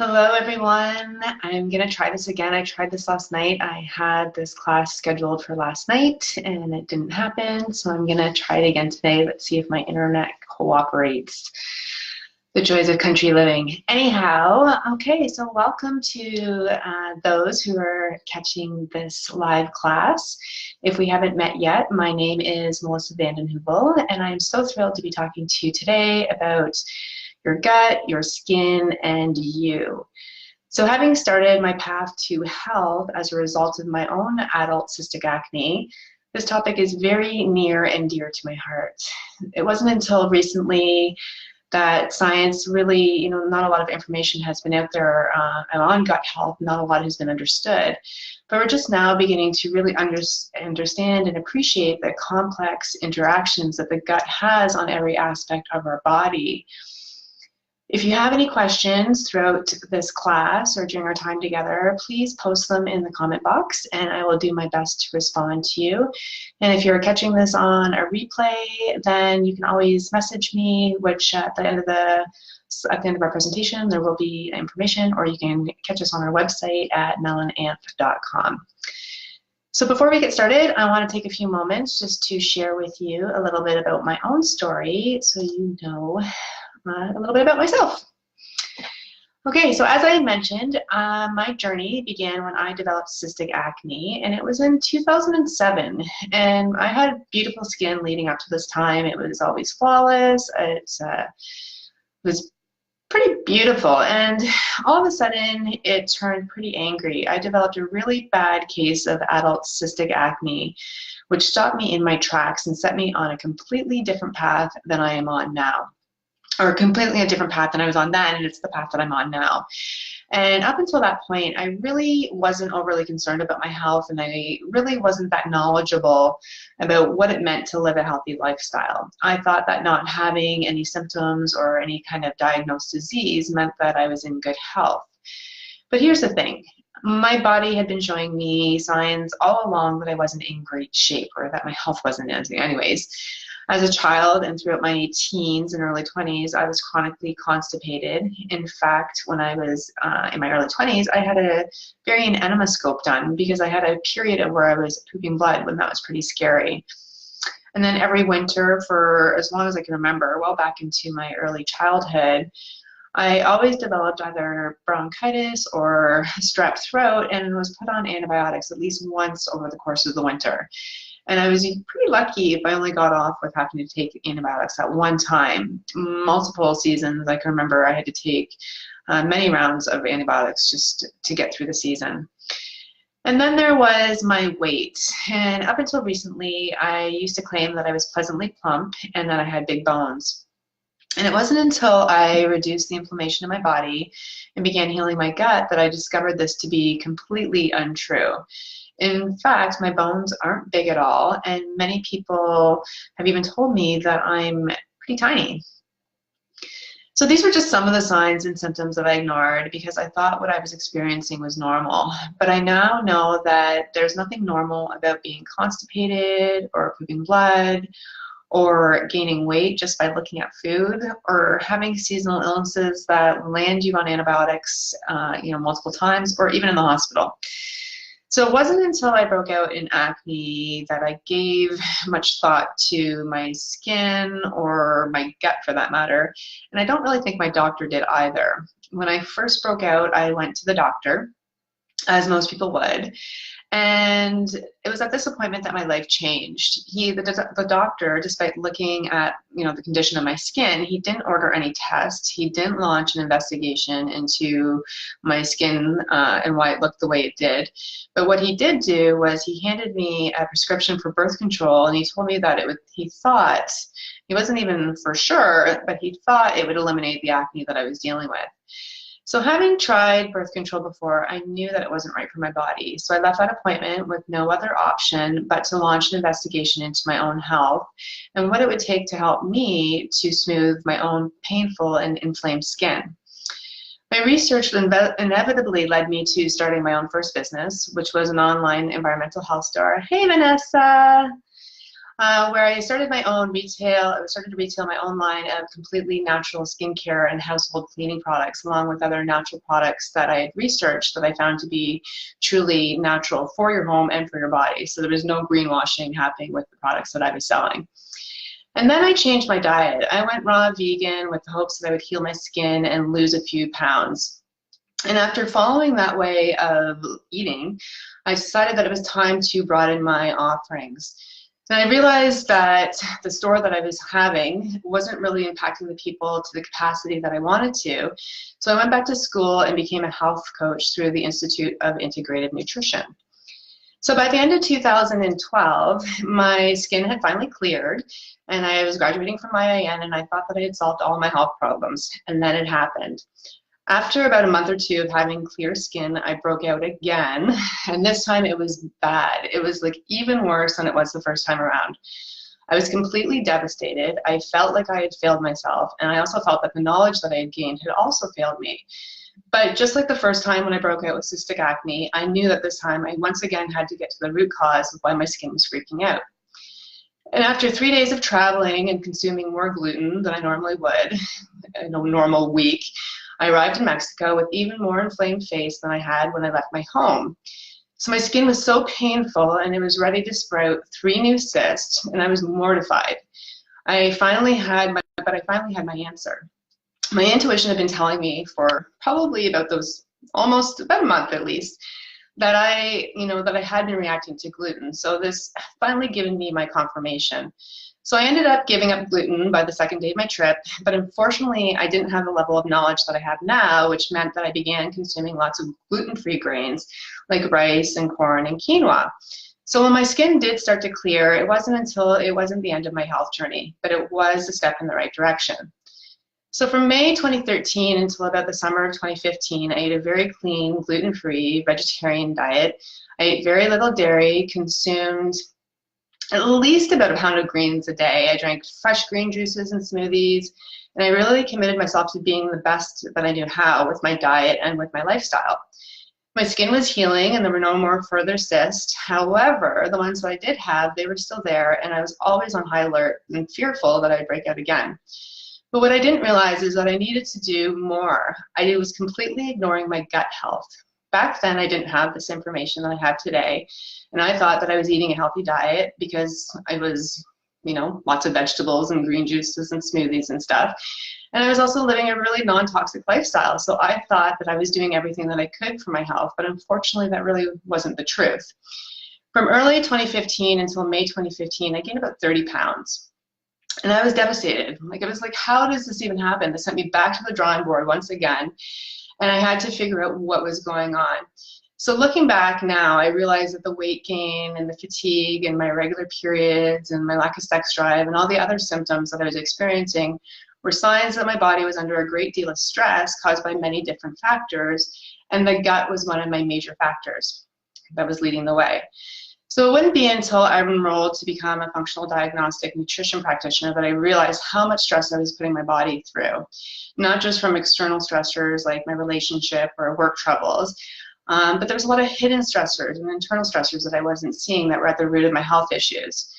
Hello everyone. I'm gonna try this again. I tried this last night. I had this class scheduled for last night and it didn't happen, so I'm gonna try it again today. Let's see if my internet cooperates. The joys of country living. Anyhow, okay, so welcome to those who are catching this live class. If we haven't met yet, my name is Melissa Vanden Heuvel, and I'm so thrilled to be talking to you today about your gut, your skin, and you. So having started my path to health as a result of my own adult cystic acne, this topic is very near and dear to my heart. It wasn't until recently that science really, not a lot of information has been out there on gut health, not a lot has been understood. But we're just now beginning to really understand and appreciate the complex interactions that the gut has on every aspect of our body. If you have any questions throughout this class or during our time together, please post them in the comment box and I will do my best to respond to you. And if you're catching this on a replay, then you can always message me, which at the end of our presentation, there will be information, or you can catch us on our website at melanamp.com. So before we get started, I want to take a few moments just to share with you a little bit about my own story so you know a little bit about myself. Okay, so as I mentioned, my journey began when I developed cystic acne, and it was in 2007. And I had beautiful skin leading up to this time. It was always flawless. It was pretty beautiful. And all of a sudden, it turned pretty angry. I developed a really bad case of adult cystic acne, which stopped me in my tracks and set me on a completely different path than I am on now. Or completely a different path than I was on then, and it's the path that I'm on now. And up until that point, I really wasn't overly concerned about my health, and I really wasn't that knowledgeable about what it meant to live a healthy lifestyle. I thought that not having any symptoms or any kind of diagnosed disease meant that I was in good health. But here's the thing. My body had been showing me signs all along that I wasn't in great shape, or that my health wasn't anyways. As a child and throughout my teens and early 20s, I was chronically constipated. In fact, when I was in my early 20s, I had a variant enema scope done because I had a period of where I was pooping blood, when that was pretty scary. And then every winter for as long as I can remember, well back into my early childhood, I always developed either bronchitis or strep throat and was put on antibiotics at least once over the course of the winter. And I was pretty lucky if I only got off with having to take antibiotics at one time. Multiple seasons, I can remember I had to take many rounds of antibiotics just to get through the season. And then there was my weight. And up until recently, I used to claim that I was pleasantly plump and that I had big bones. And it wasn't until I reduced the inflammation in my body and began healing my gut that I discovered this to be completely untrue. In fact, my bones aren't big at all, and many people have even told me that I'm pretty tiny. So these were just some of the signs and symptoms that I ignored because I thought what I was experiencing was normal. But I now know that there's nothing normal about being constipated or pooping blood or gaining weight just by looking at food, or having seasonal illnesses that land you on antibiotics multiple times, or even in the hospital. So it wasn't until I broke out in acne that I gave much thought to my skin, or my gut for that matter, and I don't really think my doctor did either. When I first broke out, I went to the doctor, as most people would, and it was at this appointment that my life changed. The doctor, despite looking at the condition of my skin, he didn't order any tests. He didn't launch an investigation into my skin and why it looked the way it did. But what he did do was he handed me a prescription for birth control, and he told me that he thought, he wasn't even for sure, but he thought it would eliminate the acne that I was dealing with. So having tried birth control before, I knew that it wasn't right for my body. So I left that appointment with no other option but to launch an investigation into my own health and what it would take to help me to smooth my own painful and inflamed skin. My research inevitably led me to starting my own first business, which was an online environmental health store. Hey, Vanessa! where I started my own retail. I started to retail my own line of completely natural skincare and household cleaning products, along with other natural products that I had researched that I found to be truly natural for your home and for your body. So there was no greenwashing happening with the products that I was selling. And then I changed my diet. I went raw vegan with the hopes that I would heal my skin and lose a few pounds. And after following that way of eating, I decided that it was time to broaden my offerings. And I realized that the store that I was having wasn't really impacting the people to the capacity that I wanted to. So I went back to school and became a health coach through the Institute of Integrative Nutrition. So by the end of 2012, my skin had finally cleared, and I was graduating from IIN, and I thought that I had solved all my health problems, and then it happened. After about a month or two of having clear skin, I broke out again, and this time it was bad. It was like even worse than it was the first time around. I was completely devastated. I felt like I had failed myself, and I also felt that the knowledge that I had gained had also failed me. But just like the first time when I broke out with cystic acne, I knew that this time I once again had to get to the root cause of why my skin was freaking out. And after 3 days of traveling and consuming more gluten than I normally would in a normal week, I arrived in Mexico with even more inflamed face than I had when I left my home. So my skin was so painful, and it was ready to sprout 3 new cysts, and I was mortified. I finally had my answer. My intuition had been telling me for probably about about a month at least, that I had been reacting to gluten. So this finally given me my confirmation. So I ended up giving up gluten by the second day of my trip, but unfortunately I didn't have the level of knowledge that I have now, which meant that I began consuming lots of gluten-free grains like rice and corn and quinoa. So when my skin did start to clear, it wasn't the end of my health journey, but it was a step in the right direction. So from May 2013 until about the summer of 2015, I ate a very clean, gluten-free, vegetarian diet. I ate very little dairy, consumed at least about a pound of greens a day. I drank fresh green juices and smoothies, and I really committed myself to being the best that I knew how with my diet and with my lifestyle. My skin was healing, and there were no more further cysts. However, the ones that I did have, they were still there, and I was always on high alert and fearful that I'd break out again. But what I didn't realize is that I needed to do more. I was completely ignoring my gut health. Back then, I didn't have this information that I have today, and I thought that I was eating a healthy diet because I was, lots of vegetables and green juices and smoothies and stuff. And I was also living a really non-toxic lifestyle, so I thought that I was doing everything that I could for my health, but unfortunately, that really wasn't the truth. From early 2015 until May 2015, I gained about 30 pounds. And I was devastated. It was like, how does this even happen? This sent me back to the drawing board once again, and I had to figure out what was going on. So looking back now, I realize that the weight gain and the fatigue and my irregular periods and my lack of sex drive and all the other symptoms that I was experiencing were signs that my body was under a great deal of stress caused by many different factors, and the gut was one of my major factors that was leading the way. So it wouldn't be until I enrolled to become a functional diagnostic nutrition practitioner that I realized how much stress I was putting my body through, not just from external stressors like my relationship or work troubles, but there was a lot of hidden stressors and internal stressors that I wasn't seeing that were at the root of my health issues.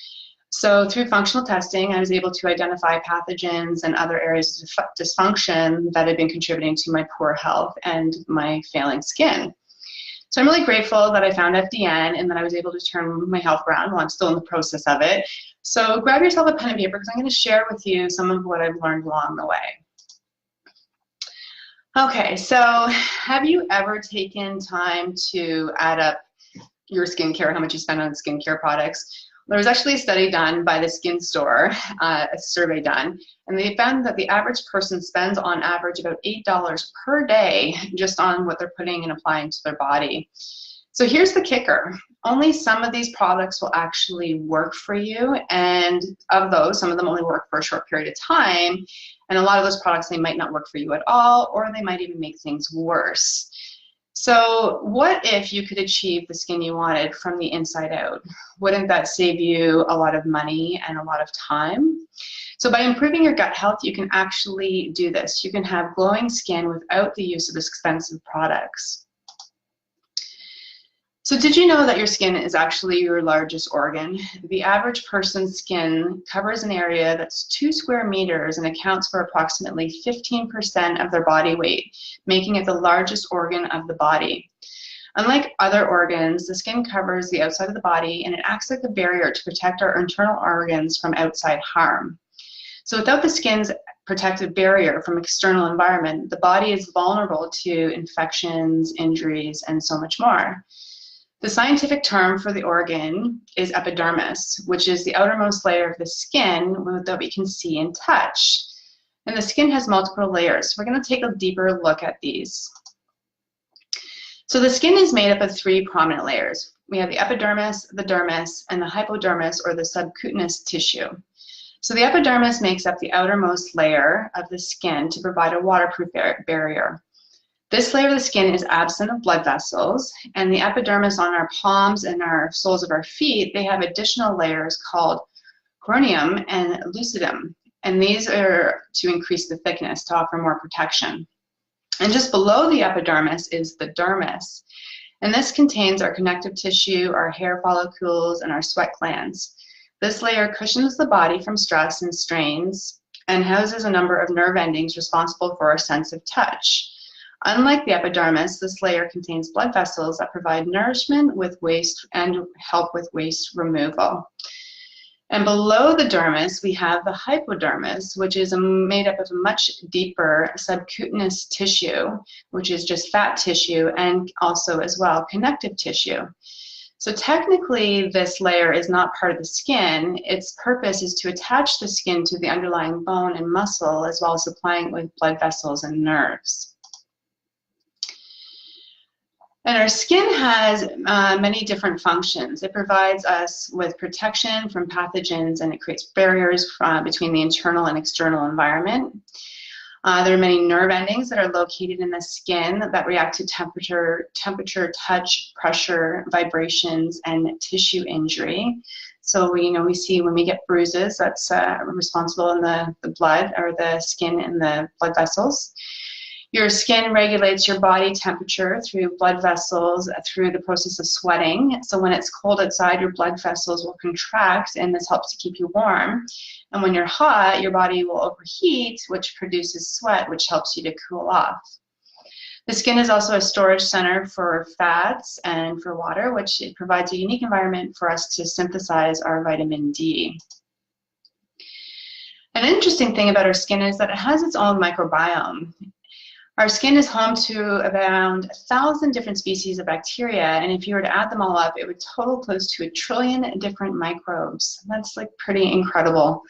So through functional testing, I was able to identify pathogens and other areas of dysfunction that had been contributing to my poor health and my failing skin. So I'm really grateful that I found FDN and that I was able to turn my health around while I'm still in the process of it. So grab yourself a pen and paper because I'm going to share with you some of what I've learned along the way. Okay, so have you ever taken time to add up your skincare, how much you spend on skincare products? There was actually a study done by the Skin Store, a survey done, and they found that the average person spends on average about $8 per day just on what they're putting and applying to their body. So here's the kicker. Only some of these products will actually work for you, and of those, some of them only work for a short period of time, and a lot of those products, they might not work for you at all, or they might even make things worse. So what if you could achieve the skin you wanted from the inside out? Wouldn't that save you a lot of money and a lot of time? So by improving your gut health, you can actually do this. You can have glowing skin without the use of expensive products. So did you know that your skin is actually your largest organ? The average person's skin covers an area that's 2 square meters and accounts for approximately 15% of their body weight, making it the largest organ of the body. Unlike other organs, the skin covers the outside of the body and it acts like a barrier to protect our internal organs from outside harm. So without the skin's protective barrier from external environment, the body is vulnerable to infections, injuries, and so much more. The scientific term for the organ is epidermis, which is the outermost layer of the skin that we can see and touch. And the skin has multiple layers. We're going to take a deeper look at these. So the skin is made up of 3 prominent layers. We have the epidermis, the dermis, and the hypodermis, or the subcutaneous tissue. So the epidermis makes up the outermost layer of the skin to provide a waterproof barrier. This layer of the skin is absent of blood vessels, and the epidermis on our palms and our soles of our feet, they have additional layers called corneum and lucidum, and these are to increase the thickness to offer more protection. And just below the epidermis is the dermis, and this contains our connective tissue, our hair follicles, and our sweat glands. This layer cushions the body from stress and strains and houses a number of nerve endings responsible for our sense of touch. Unlike the epidermis, this layer contains blood vessels that provide nourishment with waste and help with waste removal. And below the dermis, we have the hypodermis, which is made up of a much deeper subcutaneous tissue, which is just fat tissue, and also as well connective tissue. So technically, this layer is not part of the skin. Its purpose is to attach the skin to the underlying bone and muscle, as well as supplying it with blood vessels and nerves. And our skin has many different functions. It provides us with protection from pathogens, and it creates barriers between the internal and external environment. There are many nerve endings that are located in the skin that react to temperature, touch, pressure, vibrations, and tissue injury. So we see when we get bruises, that's responsible in the blood or the skin in the blood vessels. Your skin regulates your body temperature through blood vessels through the process of sweating. So when it's cold outside, your blood vessels will contract, and this helps to keep you warm. And when you're hot, your body will overheat, which produces sweat, which helps you to cool off. The skin is also a storage center for fats and for water, which it provides a unique environment for us to synthesize our vitamin D. An interesting thing about our skin is that it has its own microbiome. Our skin is home to around 1,000 different species of bacteria, and if you were to add them all up, it would total close to 1 trillion different microbes. That's like pretty incredible.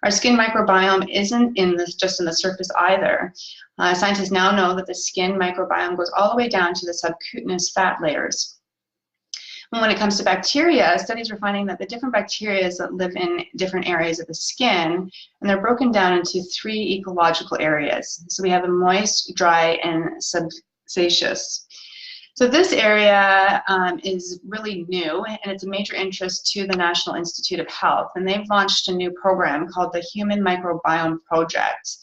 Our skin microbiome isn't just in the surface either. Scientists now know that the skin microbiome goes all the way down to the subcutaneous fat layers. And when it comes to bacteria, studies are finding that the different bacteria that live in different areas of the skin, and they're broken down into 3 ecological areas. So we have a moist, dry, and subspacious. So this area is really new, and it's a major interest to the National Institute of Health, and they've launched a new program called the Human Microbiome Project,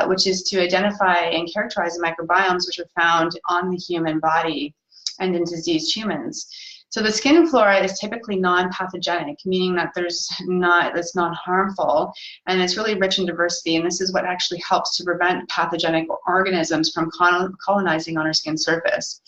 which is to identify and characterize the microbiomes which are found on the human body and in diseased humans. So the skin flora is typically non-pathogenic, meaning that it's not harmful, and it's really rich in diversity, and this is what actually helps to prevent pathogenic organisms from colonizing on our skin surface.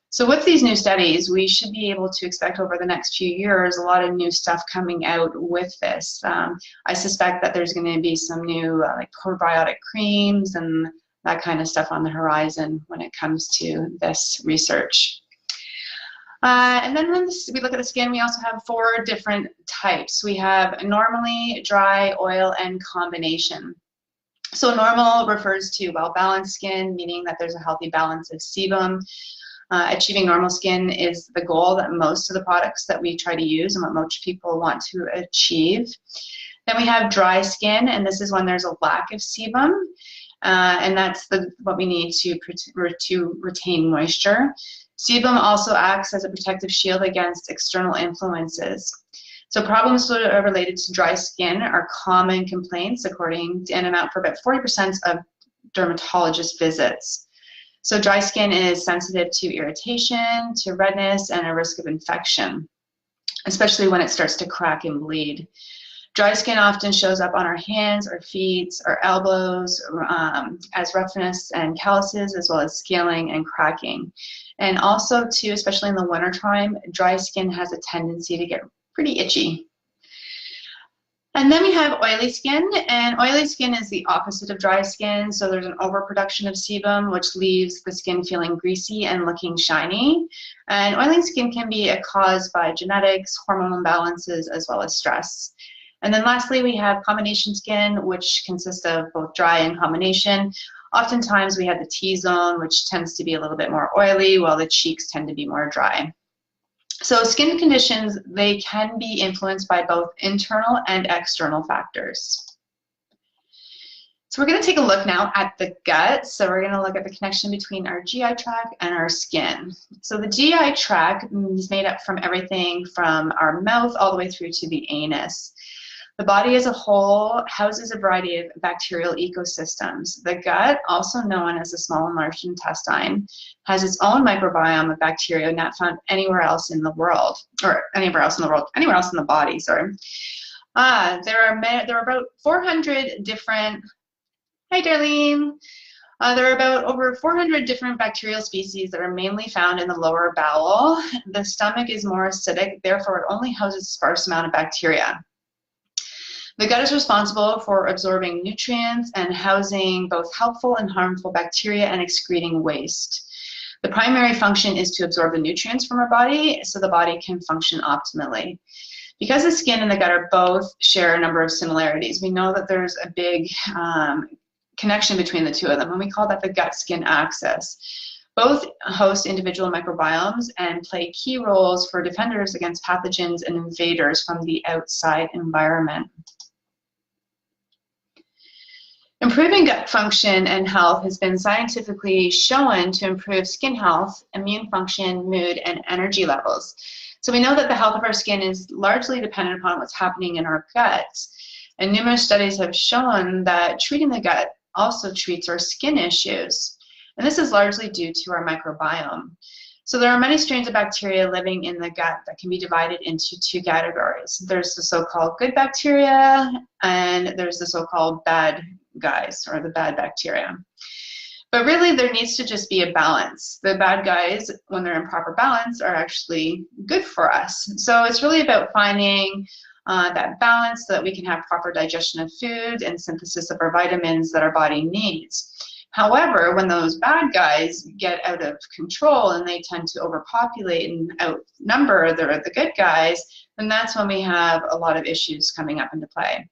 So with these new studies, we should be able to expect over the next few years a lot of new stuff coming out with this. I suspect that there's going to be some new like probiotic creams and that kind of stuff on the horizon when it comes to this research. And then when we look at the skin, we also have 4 different types. We have normally, dry, oil, and combination. So normal refers to well-balanced skin, meaning that there's a healthy balance of sebum. Achieving normal skin is the goal that most of the products that we try to use and what most people want to achieve. Then we have dry skin, and this is when there's a lack of sebum. And that's what we need to retain moisture. Sebum also acts as a protective shield against external influences. So problems that are related to dry skin are common complaints, and amount for about 40% of dermatologist visits. So dry skin is sensitive to irritation, to redness, and a risk of infection, especially when it starts to crack and bleed. Dry skin often shows up on our hands, our feet, our elbows, as roughness and calluses, as well as scaling and cracking. And also, too, especially in the wintertime, dry skin has a tendency to get pretty itchy. And then we have oily skin, and oily skin is the opposite of dry skin. So there's an overproduction of sebum, which leaves the skin feeling greasy and looking shiny. And oily skin can be caused by genetics, hormone imbalances, as well as stress. And then lastly, we have combination skin, which consists of both dry and combination. Oftentimes we have the T-zone, which tends to be a little bit more oily, while the cheeks tend to be more dry. So skin conditions, they can be influenced by both internal and external factors. So we're going to take a look now at the gut. So we're going to look at the connection between our GI tract and our skin. So the GI tract is made up from everything from our mouth all the way through to the anus. The body as a whole houses a variety of bacterial ecosystems. The gut, also known as the small and large intestine, has its own microbiome of bacteria not found anywhere else in the world, or anywhere else in the body, sorry. There are about 400 different, hi Darlene. There are about over 400 different bacterial species that are mainly found in the lower bowel. The stomach is more acidic, therefore it only houses a sparse amount of bacteria. The gut is responsible for absorbing nutrients and housing both helpful and harmful bacteria and excreting waste. The primary function is to absorb the nutrients from our body so the body can function optimally. Because the skin and the gut are both share a number of similarities, we know that there's a big connection between the two of them, and we call that the gut-skin axis. Both host individual microbiomes and play key roles for defenders against pathogens and invaders from the outside environment. Improving gut function and health has been scientifically shown to improve skin health, immune function, mood, and energy levels. So we know that the health of our skin is largely dependent upon what's happening in our guts. And numerous studies have shown that treating the gut also treats our skin issues. And this is largely due to our microbiome. So there are many strains of bacteria living in the gut that can be divided into two categories. There's the so-called good bacteria, and there's the so-called bad guys, or the bad bacteria. But really, there needs to just be a balance. The bad guys, when they're in proper balance, are actually good for us. So it's really about finding that balance so that we can have proper digestion of food and synthesis of our vitamins that our body needs. However, when those bad guys get out of control and they tend to overpopulate and outnumber the good guys, then that's when we have a lot of issues coming up into play.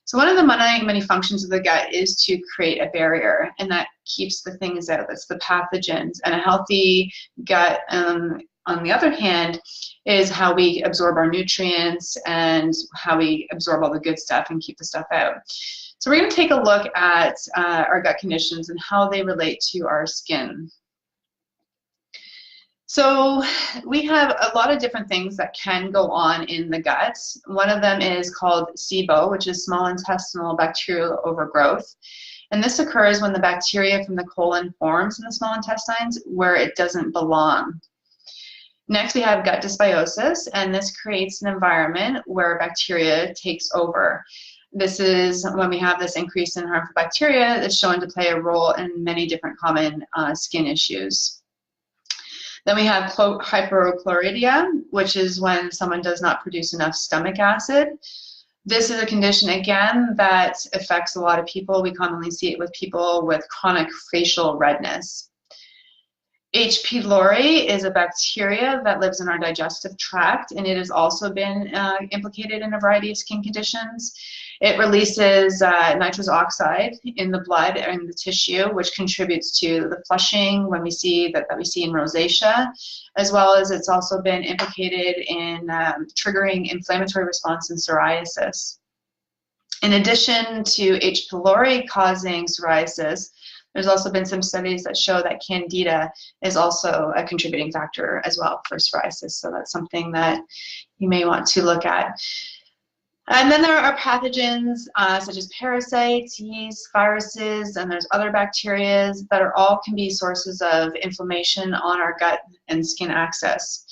So one of the many functions of the gut is to create a barrier, and that keeps the things out. That's the pathogens. And a healthy gut, on the other hand, is how we absorb our nutrients and how we absorb all the good stuff and keep the stuff out. So we're going to take a look at our gut conditions and how they relate to our skin. So we have a lot of different things that can go on in the gut. One of them is called SIBO, which is small intestinal bacterial overgrowth. And this occurs when the bacteria from the colon forms in the small intestines where it doesn't belong. Next, we have gut dysbiosis, and this creates an environment where bacteria takes over. This is when we have this increase in harmful bacteria that's shown to play a role in many different common skin issues. Then we have hyperchlorhydria, which is when someone does not produce enough stomach acid. This is a condition, again, that affects a lot of people. We commonly see it with people with chronic facial redness. H. pylori is a bacteria that lives in our digestive tract, and it has also been implicated in a variety of skin conditions. It releases nitrous oxide in the blood and the tissue, which contributes to the flushing when we see that we see in rosacea, as well as it's also been implicated in triggering inflammatory response in psoriasis. In addition to H. pylori causing psoriasis, there's also been some studies that show that candida is also a contributing factor as well for psoriasis. So that's something that you may want to look at. And then there are pathogens such as parasites, yeast, viruses, and there's other bacteria that are all can be sources of inflammation on our gut and skin axis.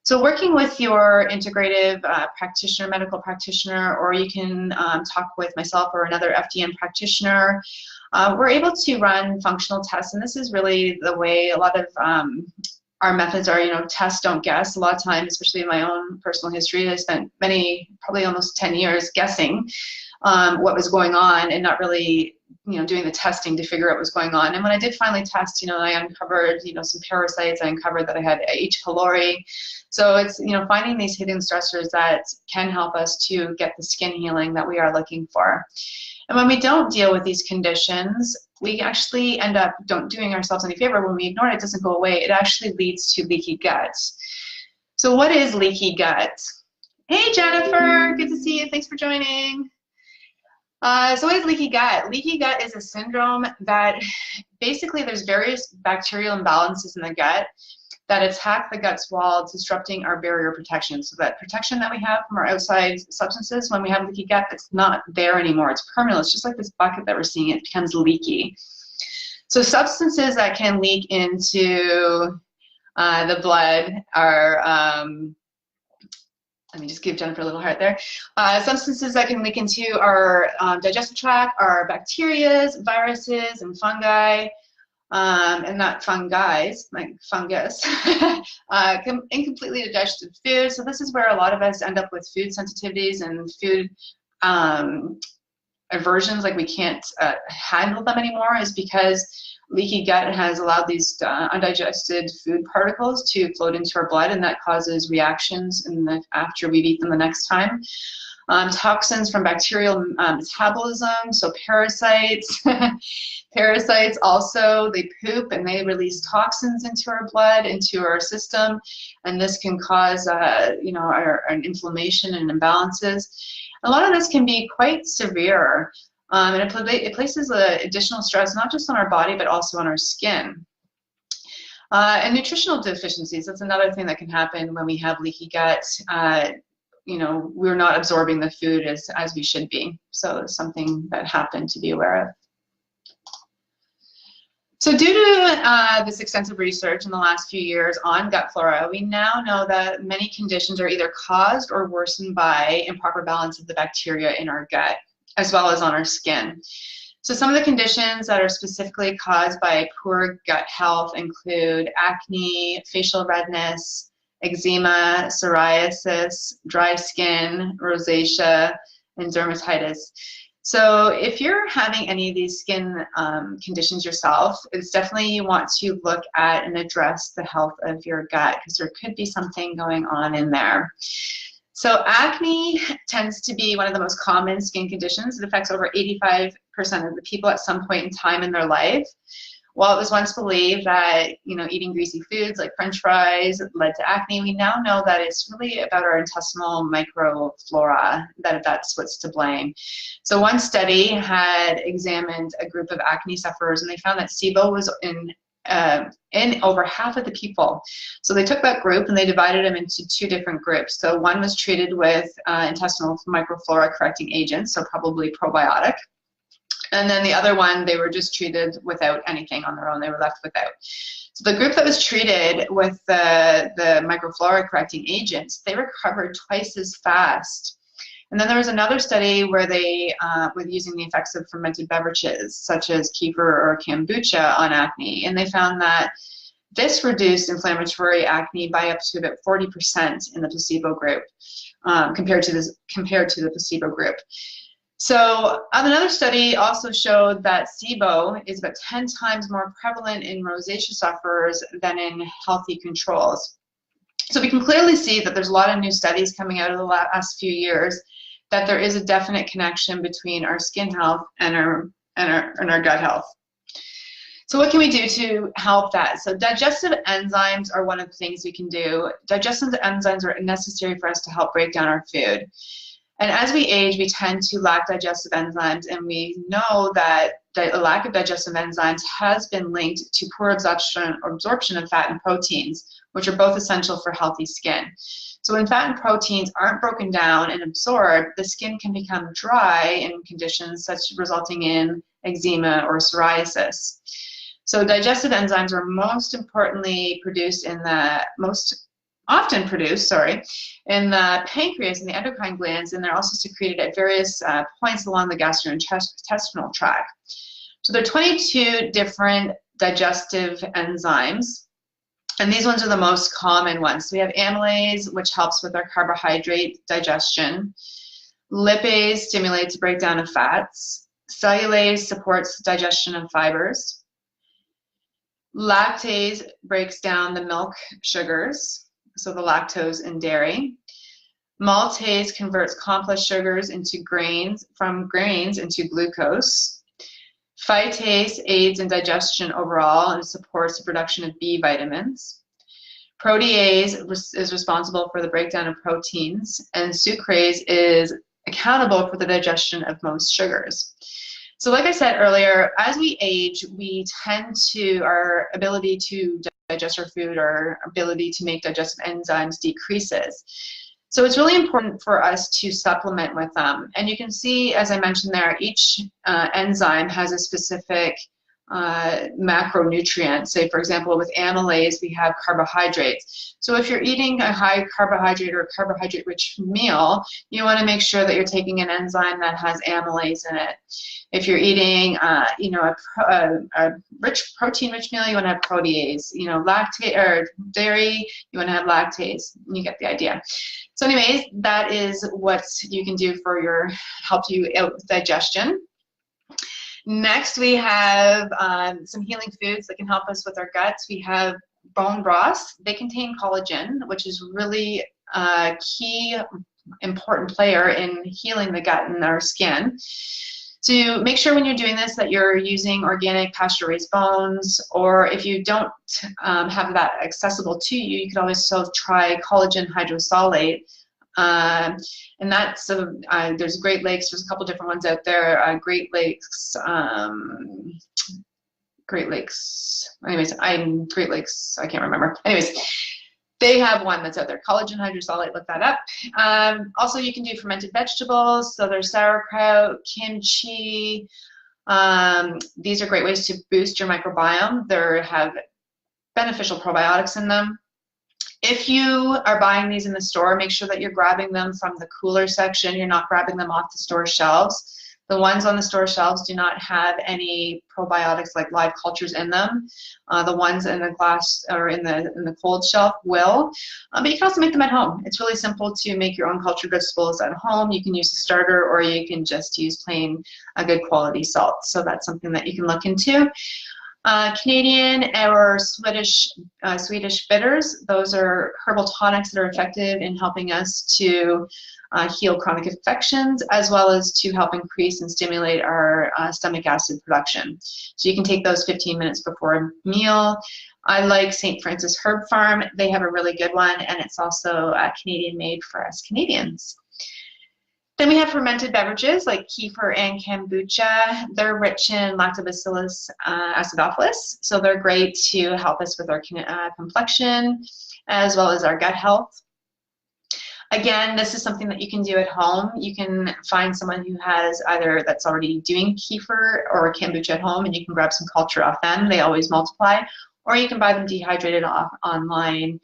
So working with your integrative practitioner, medical practitioner, or you can talk with myself or another FDN practitioner, we're able to run functional tests, and this is really the way a lot of our methods are, test, don't guess. A lot of times, especially in my own personal history, I spent probably almost 10 years guessing what was going on and not really, doing the testing to figure out what was going on. And when I did finally test, I uncovered, some parasites. I uncovered that I had H. pylori. So it's, finding these hidden stressors that can help us to get the skin healing that we are looking for. And when we don't deal with these conditions, we actually end up doing ourselves any favor. When we ignore it, it doesn't go away. It actually leads to leaky gut. So what is leaky gut? Hey, Jennifer, good to see you. Thanks for joining. So what is leaky gut? Leaky gut is a syndrome that basically there's various bacterial imbalances in the gut that attack the gut's wall, disrupting our barrier protection. So that protection that we have from our outside substances, when we have leaky gut, it's not there anymore. It's permanent. It's just like this bucket that we're seeing. It becomes leaky. So substances that can leak into the blood are, let me just give Jennifer a little heart there. Substances that can leak into our digestive tract are bacteria, viruses, and fungi. And not fungi, like fungus, incompletely digested food. So this is where a lot of us end up with food sensitivities and food aversions, like we can't handle them anymore, is because leaky gut has allowed these undigested food particles to float into our blood, and that causes reactions after we've eaten them the next time. Toxins from bacterial metabolism, so parasites. Parasites also, they poop and they release toxins into our blood, into our system, and this can cause, an inflammation and imbalances. A lot of this can be quite severe, and it places additional stress not just on our body but also on our skin. And nutritional deficiencies, that's another thing that can happen when we have leaky gut. We're not absorbing the food as we should be. So it's something that happened to be aware of. So due to this extensive research in the last few years on gut flora, we now know that many conditions are either caused or worsened by improper balance of the bacteria in our gut, as well as on our skin. So some of the conditions that are specifically caused by poor gut health include acne, facial redness, eczema, psoriasis, dry skin, rosacea, and dermatitis. So if you're having any of these skin conditions yourself, it's definitely you want to look at and address the health of your gut, because there could be something going on in there. So acne tends to be one of the most common skin conditions. It affects over 85% of the people at some point in time in their life. While it was once believed that, eating greasy foods like French fries led to acne, we now know that it's really about our intestinal microflora, that's what's to blame. So one study had examined a group of acne sufferers, and they found that SIBO was in over half of the people. So they took that group and they divided them into two different groups. So one was treated with intestinal microflora correcting agents, so probably probiotic. And then the other one, they were just treated without anything on their own. They were left without. So the group that was treated with the microflora correcting agents, they recovered twice as fast. And then there was another study where they were using the effects of fermented beverages, such as kefir or kombucha on acne. And they found that this reduced inflammatory acne by up to about 40% in the placebo group, compared to the placebo group. So another study also showed that SIBO is about 10 times more prevalent in rosacea sufferers than in healthy controls. So we can clearly see that there's a lot of new studies coming out of the last few years that there is a definite connection between our skin health and our gut health. So what can we do to help that? So digestive enzymes are one of the things we can do. Digestive enzymes are necessary for us to help break down our food. And as we age, we tend to lack digestive enzymes, and we know that a lack of digestive enzymes has been linked to poor absorption of fat and proteins, which are both essential for healthy skin. So when fat and proteins aren't broken down and absorbed, the skin can become dry in conditions such resulting in eczema or psoriasis. So digestive enzymes are most often produced, in the pancreas and the endocrine glands, and they're also secreted at various points along the gastrointestinal tract. So there are 22 different digestive enzymes, and these ones are the most common ones. So we have amylase, which helps with our carbohydrate digestion. Lipase stimulates breakdown of fats. Cellulase supports digestion of fibers. Lactase breaks down the milk sugars, so the lactose in dairy. Maltase converts complex sugars into from grains into glucose. Phytase aids in digestion overall and supports the production of B vitamins. Protease is responsible for the breakdown of proteins, and sucrase is accountable for the digestion of most sugars. So like I said earlier, as we age, our ability to digest our food, our ability to make digestive enzymes decreases. So it's really important for us to supplement with them. And you can see, as I mentioned there, each enzyme has a specific macronutrient. Say, for example, with amylase, we have carbohydrates. So if you're eating a high carbohydrate or carbohydrate-rich meal, you want to make sure that you're taking an enzyme that has amylase in it. If you're eating, a rich protein-rich meal, you want to have protease. Lactate or dairy, you want to have lactase. You get the idea. So, anyways, that is what you can do for help you out with digestion. Next, we have some healing foods that can help us with our guts. We have bone broths. They contain collagen, which is really a key important player in healing the gut and our skin. So make sure when you're doing this that you're using organic pasture-raised bones, or if you don't have that accessible to you, you can always still try collagen hydrosolate. And that's there's Great Lakes. There's a couple different ones out there. Great Lakes. Anyways, Great Lakes. I can't remember. Anyways, they have one that's out there. Collagen hydrosolate. Look that up. Also, you can do fermented vegetables. So there's sauerkraut, kimchi. These are great ways to boost your microbiome. They have beneficial probiotics in them. If you are buying these in the store, make sure that you're grabbing them from the cooler section. You're not grabbing them off the store shelves. The ones on the store shelves do not have any probiotics like live cultures in them. The ones in the glass or in the cold shelf will. But you can also make them at home. It's really simple to make your own cultured vegetables at home. You can use a starter, or you can just use plain good quality salt. So that's something that you can look into. Canadian or Swedish bitters, those are herbal tonics that are effective in helping us to heal chronic infections, as well as to help increase and stimulate our stomach acid production. So you can take those 15 minutes before a meal. I like St. Francis Herb Farm. They have a really good one, and it's also Canadian made for us Canadians. Then we have fermented beverages like kefir and kombucha. They're rich in Lactobacillus acidophilus, so they're great to help us with our complexion as well as our gut health. Again, this is something that you can do at home. You can find someone who has either that's already doing kefir or kombucha at home, and you can grab some culture off them. They always multiply. Or you can buy them dehydrated online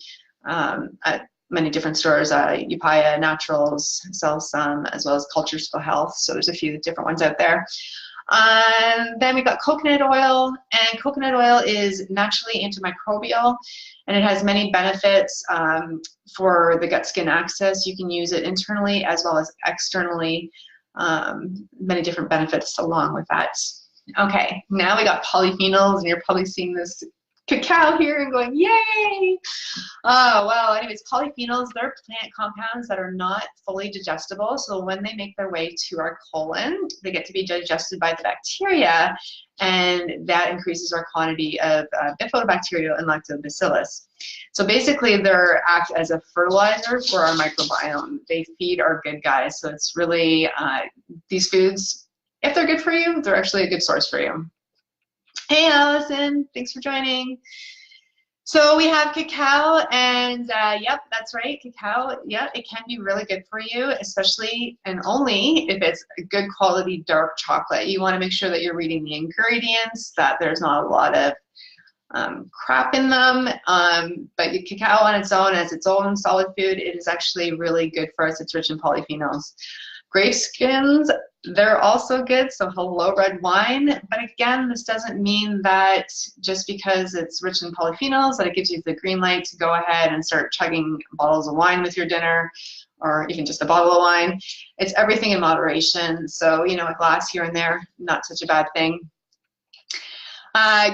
at many different stores. Upaya Naturals sells some, as well as Cultures for Health. So there's a few different ones out there. Then we've got coconut oil, and coconut oil is naturally antimicrobial, and it has many benefits for the gut-skin axis. You can use it internally as well as externally, many different benefits along with that. Okay, now we got polyphenols, and you're probably seeing this cacao here and going, yay! Oh, well, anyways, polyphenols, they're plant compounds that are not fully digestible. So when they make their way to our colon, they get to be digested by the bacteria, and that increases our quantity of bifidobacterial and lactobacillus. So basically, they act as a fertilizer for our microbiome. They feed our good guys. So it's really, these foods, if they're good for you, they're actually a good source for you. Hey, Allison, thanks for joining. So we have cacao, and yep, that's right, cacao. Yeah, it can be really good for you, especially and only if it's a good quality dark chocolate. You want to make sure that you're reading the ingredients, that there's not a lot of crap in them. But cacao on its own, as its own solid food, it is actually really good for us. It's rich in polyphenols. Grape skins, they're also good, so hello red wine. But again, this doesn't mean that just because it's rich in polyphenols that it gives you the green light to go ahead and start chugging bottles of wine with your dinner, or even just a bottle of wine. It's everything in moderation. So, you know, a glass here and there, not such a bad thing.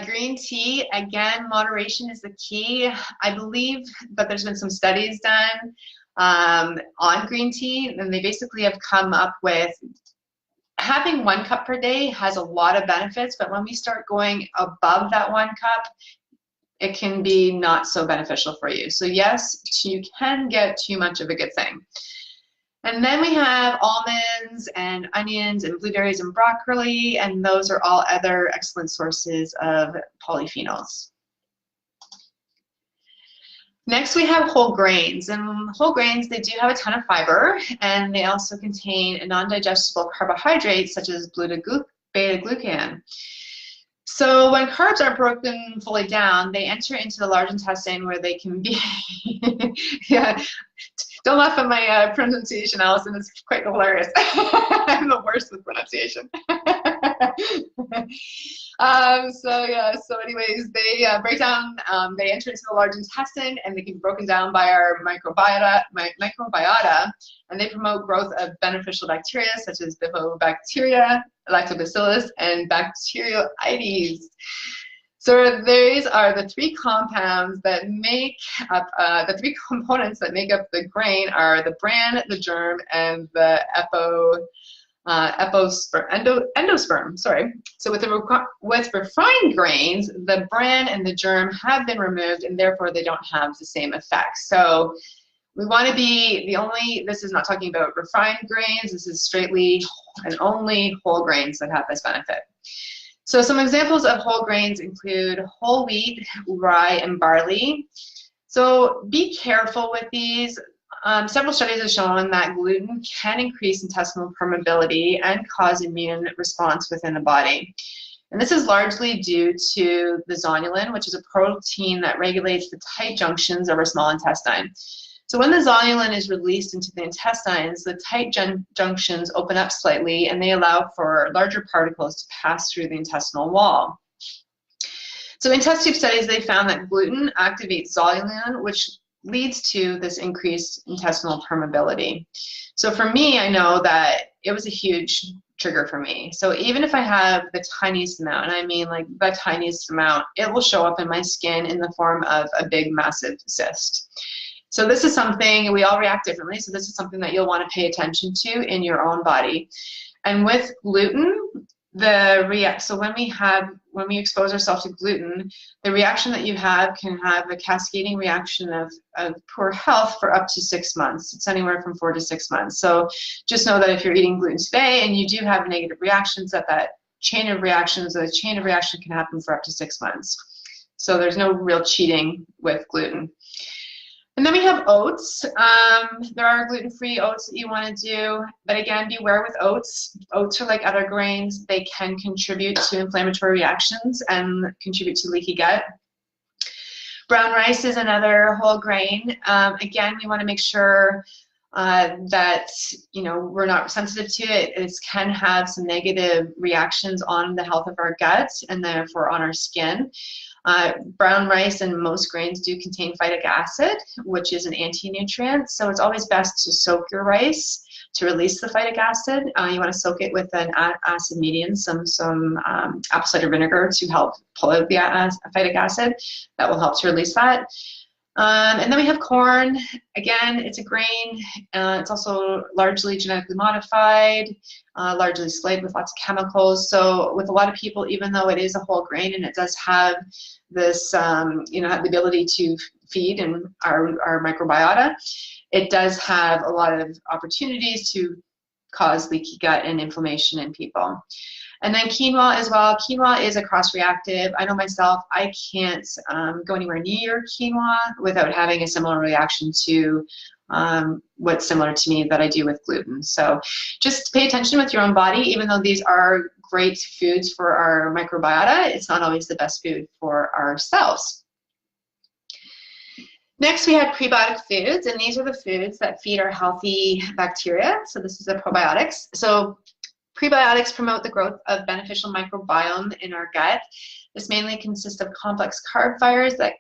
Green tea, again, moderation is the key. I believe that there's been some studies done on green tea, and they basically have come up with having 1 cup per day has a lot of benefits, but when we start going above that 1 cup, it can be not so beneficial for you. So yes, you can get too much of a good thing. And then we have almonds and onions and blueberries and broccoli, and those are all other excellent sources of polyphenols. Next, we have whole grains, and whole grains, they do have a ton of fiber, and they also contain non-digestible carbohydrates such as beta-glucan. So when carbs aren't broken fully down, they enter into the large intestine where they can be, yeah, don't laugh at my pronunciation, Allison, it's quite hilarious. I'm the worst with pronunciation. So anyways, they break down, they enter into the large intestine, and they can be broken down by our microbiota, and they promote growth of beneficial bacteria such as bifidobacteria, lactobacillus, and bacteroides. So these are the 3 compounds that make up, the 3 components that make up the grain are the bran, the germ, and the endosperm, sorry. So with refined grains, the bran and the germ have been removed, and therefore they don't have the same effect. So we want to be this is not talking about refined grains, this is straightly and only whole grains that have this benefit. So some examples of whole grains include whole wheat, rye, and barley. So be careful with these. Several studies have shown that gluten can increase intestinal permeability and cause immune response within the body. And this is largely due to the zonulin, which is a protein that regulates the tight junctions of our small intestine. So when the zonulin is released into the intestines, the tight junctions open up slightly, and they allow for larger particles to pass through the intestinal wall. So in test tube studies, they found that gluten activates zonulin, which leads to this increased intestinal permeability. So for me, I know that it was a huge trigger for me. So even if I have the tiniest amount, and I mean like the tiniest amount, it will show up in my skin in the form of a big, massive cyst. So this is something, we all react differently, so this is something that you'll want to pay attention to in your own body. And with gluten, so when we expose ourselves to gluten, the reaction that you have can have a cascading reaction of poor health for up to 6 months. It's anywhere from 4 to 6 months. So just know that if you're eating gluten today and you do have negative reactions, that chain of reactions, the chain of reaction can happen for up to 6 months. So there's no real cheating with gluten. And then we have oats. There are gluten-free oats that you want to do, but again, beware with oats. Oats are like other grains. They can contribute to inflammatory reactions and contribute to leaky gut. Brown rice is another whole grain. Again, we want to make sure that we're not sensitive to it. It can have some negative reactions on the health of our gut and therefore on our skin. Brown rice and most grains do contain phytic acid, which is an anti-nutrient. So it's always best to soak your rice to release the phytic acid. You want to soak it with an acid medium, some apple cider vinegar to help pull out the phytic acid. That will help to release that. And then we have corn. Again, it's a grain. It's also largely genetically modified, largely slayed with lots of chemicals. So with a lot of people, even though it is a whole grain and it does have this, have the ability to feed in our microbiota, it does have a lot of opportunities to cause leaky gut and inflammation in people. And then quinoa as well. Quinoa is a cross-reactive. I know myself, I can't go anywhere near quinoa without having a similar reaction to what's similar to me that I do with gluten. So just pay attention with your own body. Even though these are great foods for our microbiota, it's not always the best food for ourselves. Next, we have prebiotic foods, and these are the foods that feed our healthy bacteria. So this is the probiotics. So prebiotics promote the growth of beneficial microbiome in our gut. This mainly consists of complex carb fibers that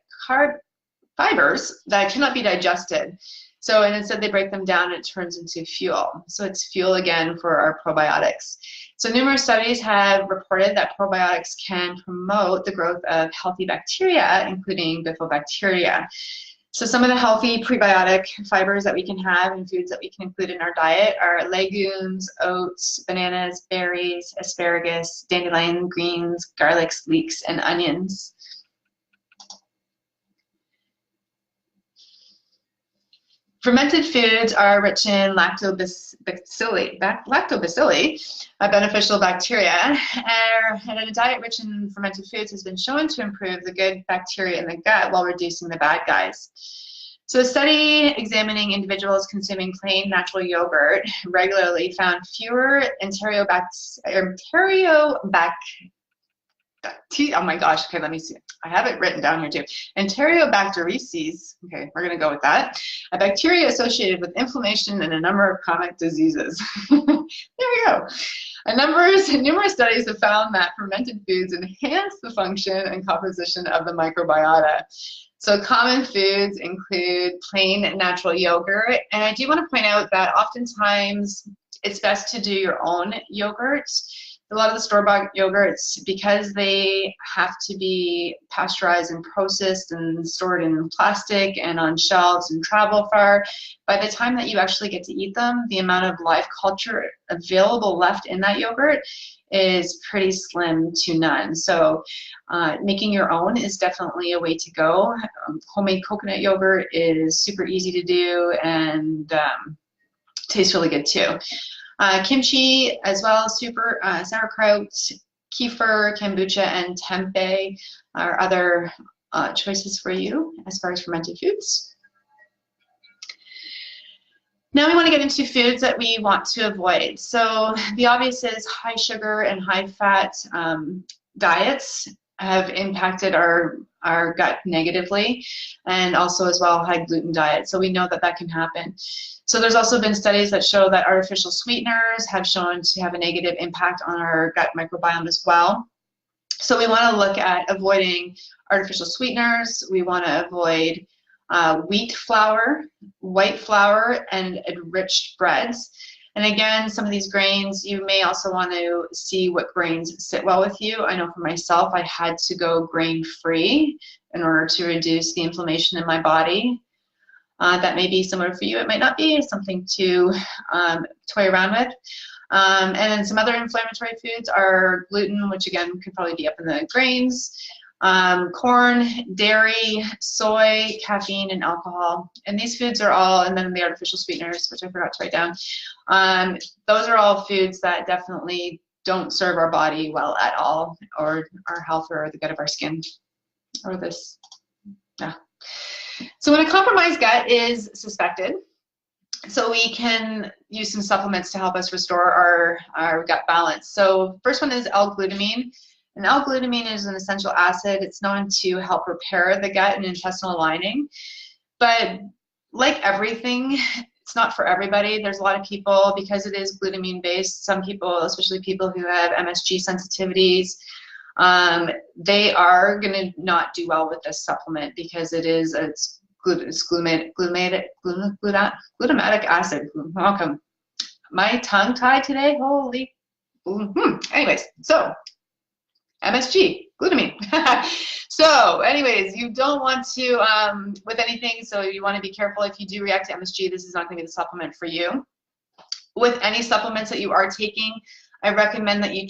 cannot be digested. So, and instead they break them down and it turns into fuel. So it's fuel again for our probiotics. So numerous studies have reported that probiotics can promote the growth of healthy bacteria, including bifidobacteria. So some of the healthy prebiotic fibers that we can have in foods that we can include in our diet are legumes, oats, bananas, berries, asparagus, dandelion greens, garlics, leeks, and onions. Fermented foods are rich in lactobacilli, a beneficial bacteria, and a diet rich in fermented foods has been shown to improve the good bacteria in the gut while reducing the bad guys. So a study examining individuals consuming plain natural yogurt regularly found fewer oh my gosh, okay, let me see. I have it written down here too. Enterobacteriaceae, okay, we're gonna go with that. A bacteria associated with inflammation and a number of chronic diseases. There we go. Numerous studies have found that fermented foods enhance the function and composition of the microbiota. So common foods include plain natural yogurt, and I do want to point out that oftentimes it's best to do your own yogurt. A lot of the store-bought yogurts, because they have to be pasteurized and processed and stored in plastic and on shelves and travel far, by the time that you actually get to eat them, the amount of live culture available left in that yogurt is pretty slim to none. So making your own is definitely a way to go. Homemade coconut yogurt is super easy to do and tastes really good too. Kimchi as well, sauerkraut, kefir, kombucha, and tempeh are other choices for you as far as fermented foods. Now we want to get into foods that we want to avoid. So the obvious is high sugar and high fat diets have impacted our gut negatively, and also as well high gluten diet. So we know that that can happen. So there's also been studies that show that artificial sweeteners have shown to have a negative impact on our gut microbiome as well. So we want to look at avoiding artificial sweeteners. We want to avoid wheat flour, white flour, and enriched breads. And again, some of these grains, you may also want to see what grains sit well with you. I know for myself, I had to go grain-free in order to reduce the inflammation in my body. That may be similar for you. It might not be. It's something to toy around with. And then some other inflammatory foods are gluten, which again could probably be up in the grains, corn, dairy, soy, caffeine, and alcohol. And these foods are all, and then the artificial sweeteners, which I forgot to write down. Those are all foods that definitely don't serve our body well at all, or our health, or the gut of our skin, or this, yeah. So when a compromised gut is suspected, so we can use some supplements to help us restore our gut balance. So first one is L-glutamine. And L-glutamine is an essential acid. It's known to help repair the gut and intestinal lining. But like everything, it's not for everybody. There's a lot of people, because it is glutamine based, some people, especially people who have MSG sensitivities, they are going to not do well with this supplement because it's glutamatic acid. Welcome. My tongue tied today. Holy. Anyways, so MSG, glutamine. So anyways, you don't want to, with anything, so you want to be careful if you do react to MSG, this is not going to be the supplement for you. With any supplements that you are taking, I recommend that you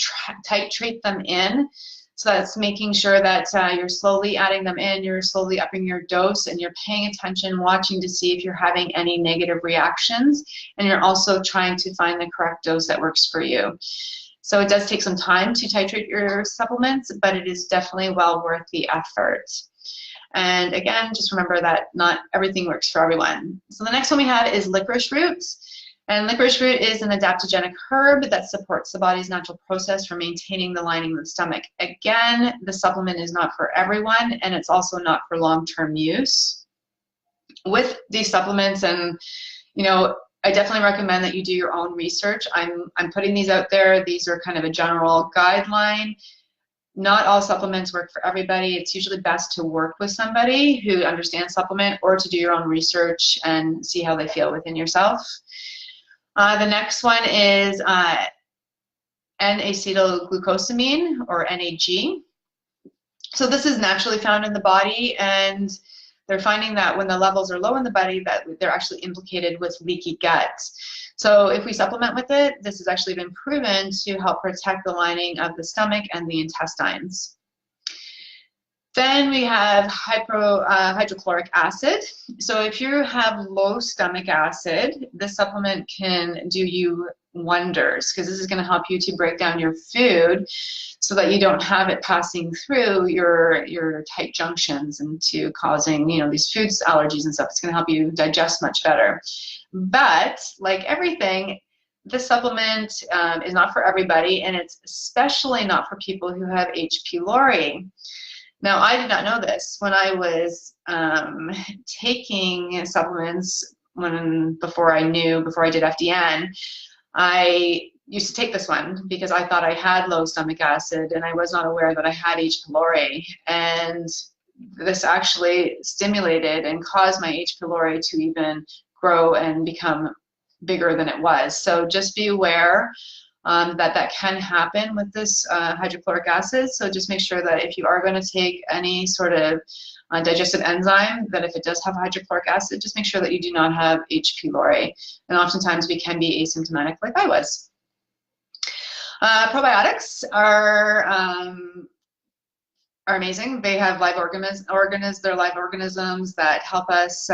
titrate them in. So that's making sure that you're slowly adding them in, you're slowly upping your dose, and you're paying attention, watching to see if you're having any negative reactions, and you're also trying to find the correct dose that works for you. So it does take some time to titrate your supplements, but it is definitely well worth the effort. And again, just remember that not everything works for everyone. So the next one we have is licorice root. And licorice root is an adaptogenic herb that supports the body's natural process for maintaining the lining of the stomach. Again, the supplement is not for everyone, and it's also not for long-term use. With these supplements, and you know, I definitely recommend that you do your own research. I'm putting these out there. These are kind of a general guideline. Not all supplements work for everybody. It's usually best to work with somebody who understands supplement, or to do your own research and see how they feel within yourself. The next one is N-acetylglucosamine, or NAG. So this is naturally found in the body, and they're finding that when the levels are low in the body, that they're actually implicated with leaky gut. So if we supplement with it, this has actually been proven to help protect the lining of the stomach and the intestines. Then we have hydrochloric acid. So if you have low stomach acid, this supplement can do you wonders, because this is going to help you to break down your food so that you don't have it passing through your tight junctions into causing, you know, these food allergies and stuff. It's going to help you digest much better. But like everything, this supplement is not for everybody, and it's especially not for people who have H. pylori. Now, I did not know this. When I was taking supplements before I did FDN, I used to take this one because I thought I had low stomach acid, and I was not aware that I had H. pylori. And this actually stimulated and caused my H. pylori to even grow and become bigger than it was. So just be aware that can happen with this hydrochloric acid. So just make sure that if you are going to take any sort of digestive enzyme, that if it does have hydrochloric acid, just make sure that you do not have H. pylori. And oftentimes we can be asymptomatic, like I was. Probiotics are amazing. They have live they're live organisms that help us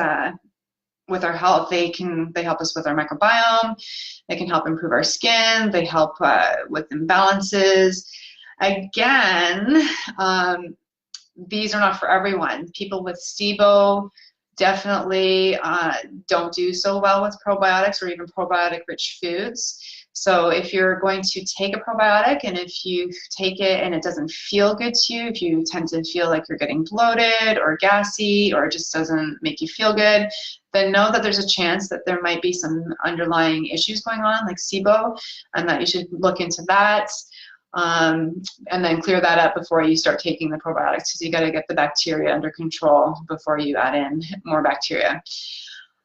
with our health. They help us with our microbiome. They can help improve our skin. They help with imbalances. Again, these are not for everyone. People with SIBO definitely don't do so well with probiotics or even probiotic-rich foods. So if you're going to take a probiotic, and if you take it and it doesn't feel good to you, if you tend to feel like you're getting bloated or gassy, or it just doesn't make you feel good, then know that there's a chance that there might be some underlying issues going on, like SIBO, and that you should look into that. And then clear that up before you start taking the probiotics, because you got to get the bacteria under control before you add in more bacteria.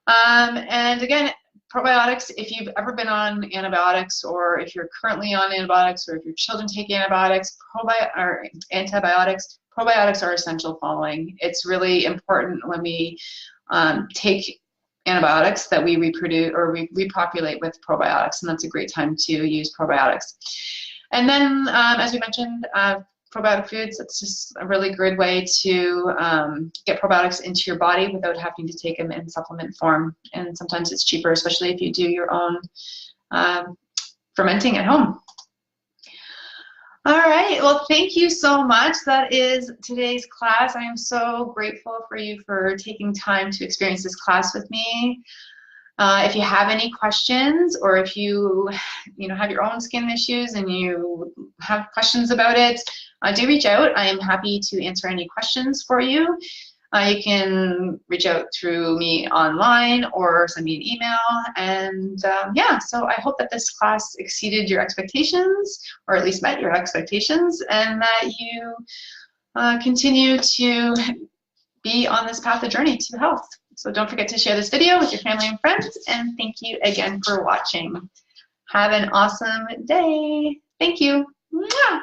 And again, probiotics, if you've ever been on antibiotics, or if you're currently on antibiotics, or if your children take antibiotics, probiotics are essential following. It's really important when we take antibiotics that we reproduce or we repopulate with probiotics, and that's a great time to use probiotics. And then, as we mentioned, probiotic foods, it's just a really good way to get probiotics into your body without having to take them in supplement form. And sometimes it's cheaper, especially if you do your own fermenting at home. All right, well, thank you so much. That is today's class. I am so grateful for you for taking time to experience this class with me. If you have any questions, or if you have your own skin issues and you have questions about it, do reach out. I am happy to answer any questions for you. You can reach out through me online or send me an email. And yeah, so I hope that this class exceeded your expectations, or at least met your expectations, and that you continue to be on this path of journey to health. So don't forget to share this video with your family and friends, and thank you again for watching. Have an awesome day. Thank you. Mwah!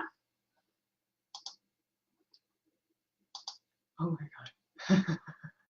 Oh my God.